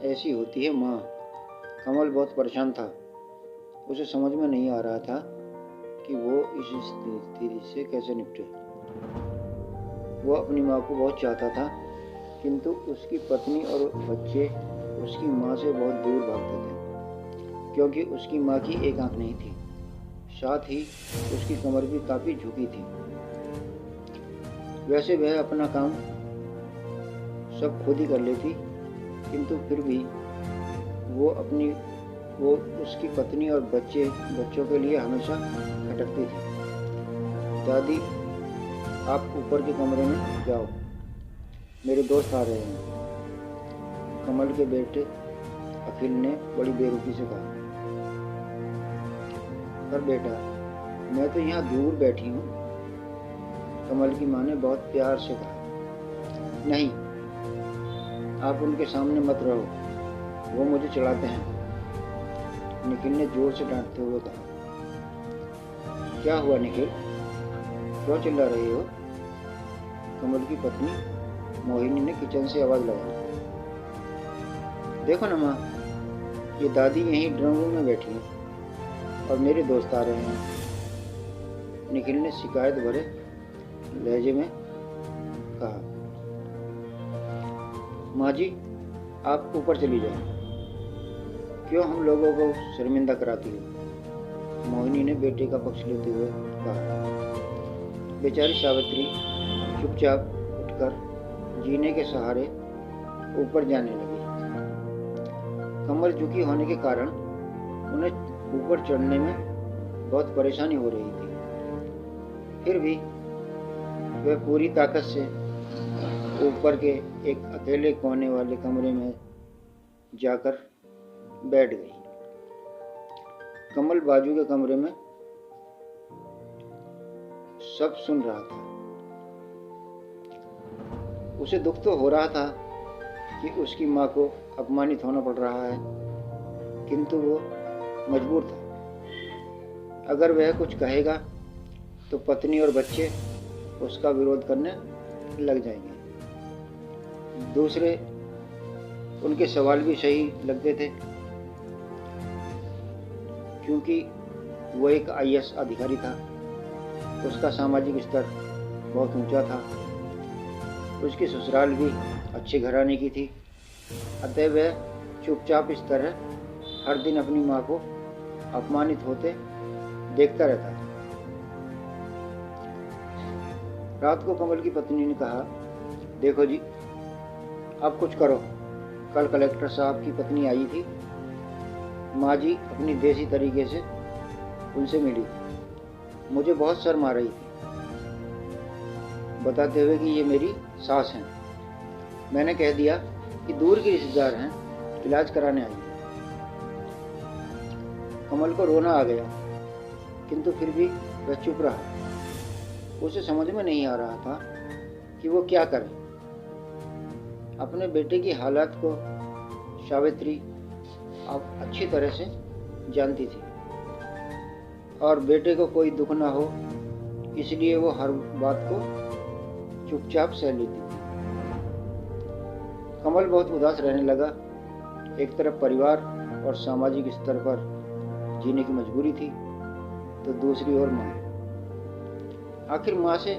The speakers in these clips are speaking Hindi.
ऐसी होती है माँ। कमल बहुत परेशान था। उसे समझ में नहीं आ रहा था कि वो इस स्थिति से कैसे निपटे। वो अपनी माँ को बहुत चाहता था, किंतु उसकी पत्नी और बच्चे उसकी माँ से बहुत दूर भागते थे, क्योंकि उसकी माँ की एक आंख नहीं थी। साथ ही उसकी कमर भी काफ़ी झुकी थी। वैसे वह अपना काम सब खुद ही कर लेती, किंतु फिर भी वो उसकी पत्नी और बच्चों के लिए हमेशा खटकती थी। दादी, आप ऊपर के कमरे में जाओ, मेरे दोस्त आ रहे हैं, कमल के बेटे अखिल ने बड़ी बेरुखी से कहा। पर बेटा, मैं तो यहाँ दूर बैठी हूँ, कमल की माँ ने बहुत प्यार से कहा। नहीं, आप उनके सामने मत रहो, वो मुझे चिढ़ाते हैं, निखिल ने जोर से डांटते हुए कहा। क्या हुआ निखिल, क्यों चिल्ला रही हो? कमल की पत्नी मोहिनी ने किचन से आवाज लगाई। देखो ना माँ, ये दादी यहीं ड्राइंग रूम में बैठी है और मेरे दोस्त आ रहे हैं, निखिल ने शिकायत भरे लहजे में कहा। माँ जी, आप ऊपर चली जाओ, क्यों हम लोगों को शर्मिंदा कराती हो? मोहिनी ने बेटे का पक्ष लेते हुए कहा। बेचारी सावित्री चुपचाप उठकर जीने के सहारे ऊपर जाने लगी। कमर झुकी होने के कारण उन्हें ऊपर चढ़ने में बहुत परेशानी हो रही थी। फिर भी वह पूरी ताकत से ऊपर के एक अकेले कोने वाले कमरे में जाकर बैठ गई। कमल बाजू के कमरे में सब सुन रहा था। उसे दुख तो हो रहा था कि उसकी माँ को अपमानित होना पड़ रहा है, किंतु वो मजबूर था। अगर वह कुछ कहेगा तो पत्नी और बच्चे उसका विरोध करने लग जाएंगे। दूसरे उनके सवाल भी सही लगते थे, क्योंकि वो एक आईएएस अधिकारी था। उसका सामाजिक स्तर बहुत ऊंचा था। उसकी ससुराल भी अच्छे घराने की थी। अतः वह चुपचाप इस तरह हर दिन अपनी माँ को अपमानित होते देखता रहता था। रात को कमल की पत्नी ने कहा, देखो जी, आप कुछ करो। कल कलेक्टर साहब की पत्नी आई थी। माँ जी अपनी देसी तरीके से उनसे मिली। मुझे बहुत शर्म आ रही थी, बताते हुए कि ये मेरी सास हैं। मैंने कह दिया कि दूर के रिश्तेदार हैं, इलाज कराने आई हैं। कमल को रोना आ गया, किंतु फिर भी वह चुप रहा। उसे समझ में नहीं आ रहा था कि वो क्या करे। अपने बेटे की हालत को सावित्री अब अच्छी तरह से जानती थी और बेटे को कोई दुख ना हो, इसलिए वो हर बात को चुपचाप सह लेती थी। कमल बहुत उदास रहने लगा। एक तरफ परिवार और सामाजिक स्तर पर जीने की मजबूरी थी, तो दूसरी ओर माँ। आखिर माँ से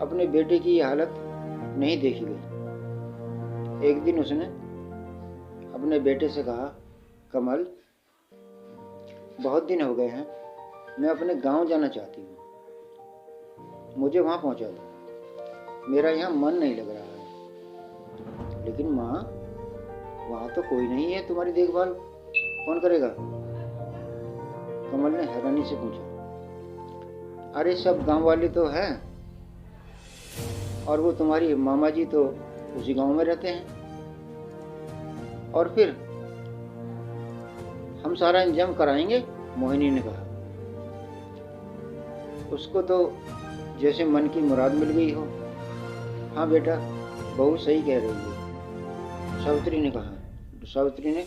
अपने बेटे की यह हालत नहीं देखी गई। एक दिन उसने अपने बेटे से कहा, कमल, बहुत दिन हो गए हैं, मैं अपने गांव जाना चाहती हूँ, मुझे वहाँ पहुँचा दो। मेरा यहाँ मन नहीं लग रहा है। लेकिन माँ, वहाँ तो कोई नहीं है, तुम्हारी देखभाल कौन करेगा? कमल ने हैरानी से पूछा। अरे सब गांव वाले तो हैं, और वो तुम्हारी मामा जी तो उसी गांव में रहते हैं। और फिर हम सारा इंतजाम कराएंगे, मोहिनी ने कहा। उसको तो जैसे मन की मुराद मिल गई हो। हाँ बेटा, बहू सही कह रही है, सावित्री ने कहा। सावित्री ने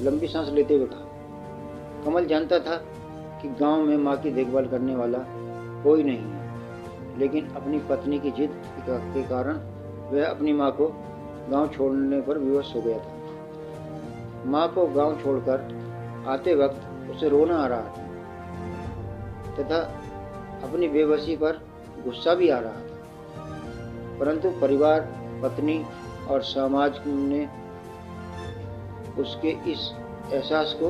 लंबी सांस लेते हुए कहा। कमल जानता था कि गांव में माँ की देखभाल करने वाला कोई नहीं है, लेकिन अपनी पत्नी की जिद के कारण वह अपनी माँ को गांव छोड़ने पर विवश हो गया था। माँ को गांव छोड़कर आते वक्त उसे रोना आ रहा था तथा अपनी बेबसी पर गुस्सा भी आ रहा था, परंतु परिवार, पत्नी और समाज ने उसके इस एहसास को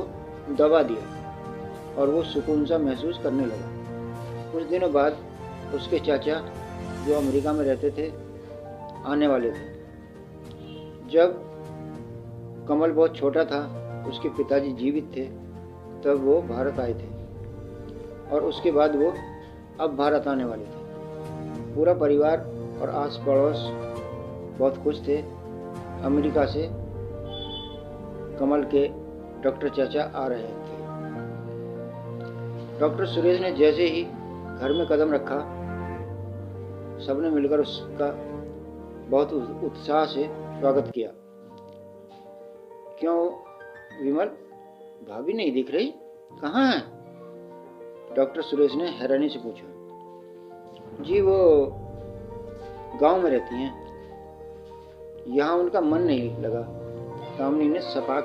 दबा दिया और वो सुकून सा महसूस करने लगा। कुछ दिनों बाद उसके चाचा, जो अमेरिका में रहते थे, आने वाले थे। जब कमल बहुत छोटा था, उसके पिताजी जीवित थे, तब वो भारत आए थे और उसके बाद वो अब भारत आने वाले थे। पूरा परिवार और आस पड़ोस बहुत खुश थे। अमेरिका से कमल के डॉक्टर चाचा आ रहे थे। डॉक्टर सुरेश ने जैसे ही घर में कदम रखा, सबने मिलकर उसका बहुत उत्साह से स्वागत किया। क्यों विमल, भाभी नहीं दिख रही, कहाँ है? डॉक्टर सुरेश ने हैरानी से पूछा। जी वो गांव में रहती हैं, यहाँ उनका मन नहीं लगा, कामनी ने सपाट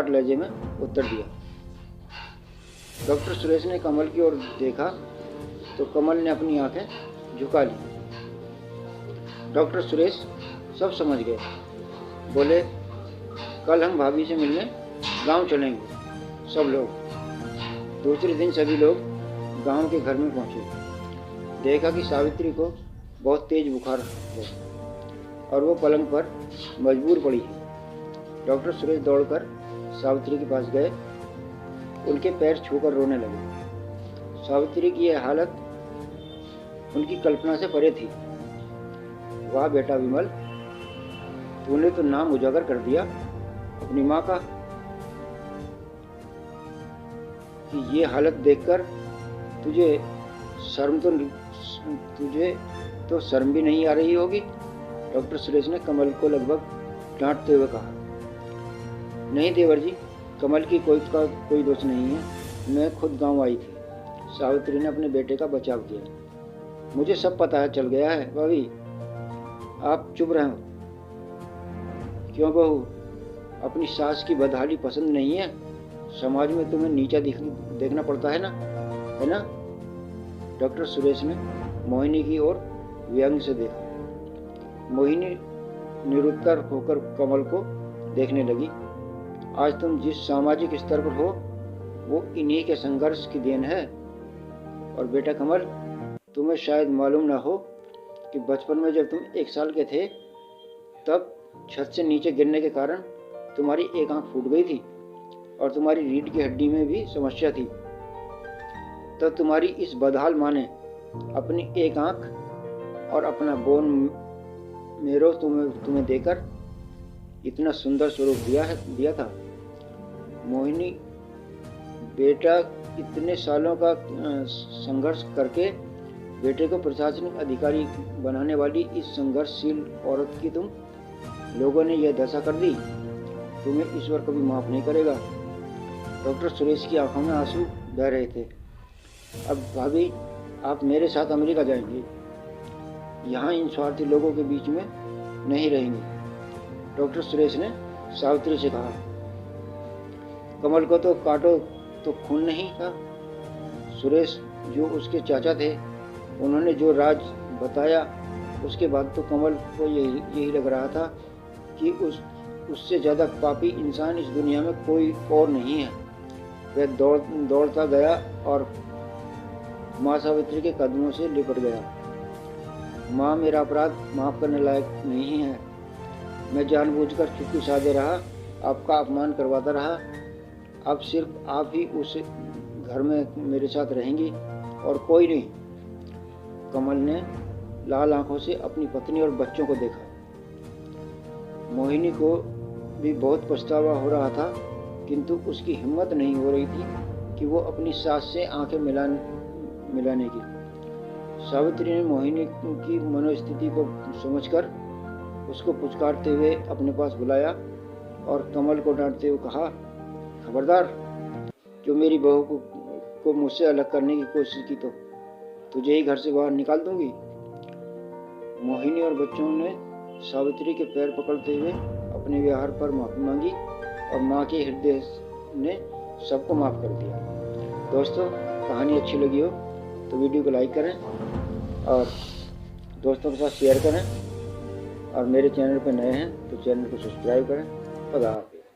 लहजे में उत्तर दिया। डॉक्टर सुरेश ने कमल की ओर देखा तो कमल ने अपनी आंखें झुका ली। डॉक्टर सुरेश सब समझ गए। बोले, कल हम भाभी से मिलने गांव चलेंगे सब लोग। दूसरे दिन सभी लोग गांव के घर में पहुंचे। देखा कि सावित्री को बहुत तेज बुखार है और वो पलंग पर मजबूर पड़ी है। डॉक्टर सुरेश दौड़कर सावित्री के पास गए, उनके पैर छूकर रोने लगे। सावित्री की यह हालत उनकी कल्पना से परे थी। वाह बेटा विमल, तूने तो नाम उजागर कर दिया अपनी माँ का कि ये हालत देखकर तुझे शर्म भी नहीं आ रही होगी। डॉक्टर सुरेश ने कमल को लगभग डांटते हुए कहा। नहीं देवर जी, कमल की कोई दोष नहीं है, मैं खुद गांव आई थी। सावित्री ने अपने बेटे का बचाव किया। मुझे सब पता चल गया है भाभी, आप चुप रहो। क्यों बहू, अपनी सास की बदहाली पसंद नहीं है? समाज में तुम्हें नीचा देखना पड़ता है ना? डॉक्टर सुरेश ने मोहिनी की ओर व्यंग से देखा। मोहिनी निरुत्तर होकर कमल को देखने लगी। आज तुम जिस सामाजिक स्तर पर हो, वो इन्हीं के संघर्ष की देन है। और बेटा कमल, तुम्हें शायद मालूम ना हो कि बचपन में जब तुम 1 साल के थे, तब छत से नीचे गिरने के कारण तुम्हारी एक आंख फूट गई थी और तुम्हारी रीढ़ की हड्डी में भी समस्या थी। तब तुम्हारी इस बदहाल माँ ने अपनी एक आंख और अपना बोन मेरो तुम्हें देकर इतना सुंदर स्वरूप दिया था। मोहिनी बेटा, इतने सालों का संघर्ष करके बेटे को प्रशासनिक अधिकारी बनाने वाली इस संघर्षशील औरत की तुम लोगों ने यह दशा कर दी, तुम्हें ईश्वर कभी माफ नहीं करेगा। डॉक्टर सुरेश की आंखों में आंसू बह रहे थे। अब भाभी, आप मेरे साथ अमेरिका जाएंगे, यहाँ इन स्वार्थी लोगों के बीच में नहीं रहेंगे। डॉक्टर सुरेश ने सावित्री से कहा। कमल को तो काटो तो खून नहीं था। सुरेश, जो उसके चाचा थे, उन्होंने जो राज बताया, उसके बाद तो कमल को यही लग रहा था कि उससे ज़्यादा पापी इंसान इस दुनिया में कोई और नहीं है। वह दौड़ता गया और माँ सावित्री के कदमों से लिपट गया। माँ, मेरा अपराध माफ़ करने लायक नहीं है। मैं जानबूझकर चुप्पी साधे रहा, आपका अपमान करवाता रहा। अब सिर्फ आप ही उस घर में मेरे साथ रहेंगी और कोई नहीं। कमल ने लाल आंखों से अपनी पत्नी और बच्चों को देखा। मोहिनी को भी बहुत पछतावा हो रहा था, किंतु उसकी हिम्मत नहीं हो रही थी कि वो अपनी सास से आंखें मिलाने की। सावित्री ने मोहिनी की मनोस्थिति को समझकर उसको पुचकारते हुए अपने पास बुलाया और कमल को डांटते हुए कहा, खबरदार, जो मेरी बहू को मुझसे अलग करने की कोशिश की तो तुझे ही घर से बाहर निकाल दूंगी। मोहिनी और बच्चों ने सावित्री के पैर पकड़ते हुए अपने व्यवहार पर माफ़ी मांगी और माँ के हृदय ने सबको माफ़ कर दिया। दोस्तों, कहानी अच्छी लगी हो तो वीडियो को लाइक करें और दोस्तों के साथ शेयर करें, और मेरे चैनल पर नए हैं तो चैनल को सब्सक्राइब करें। खुदा हाफिज़।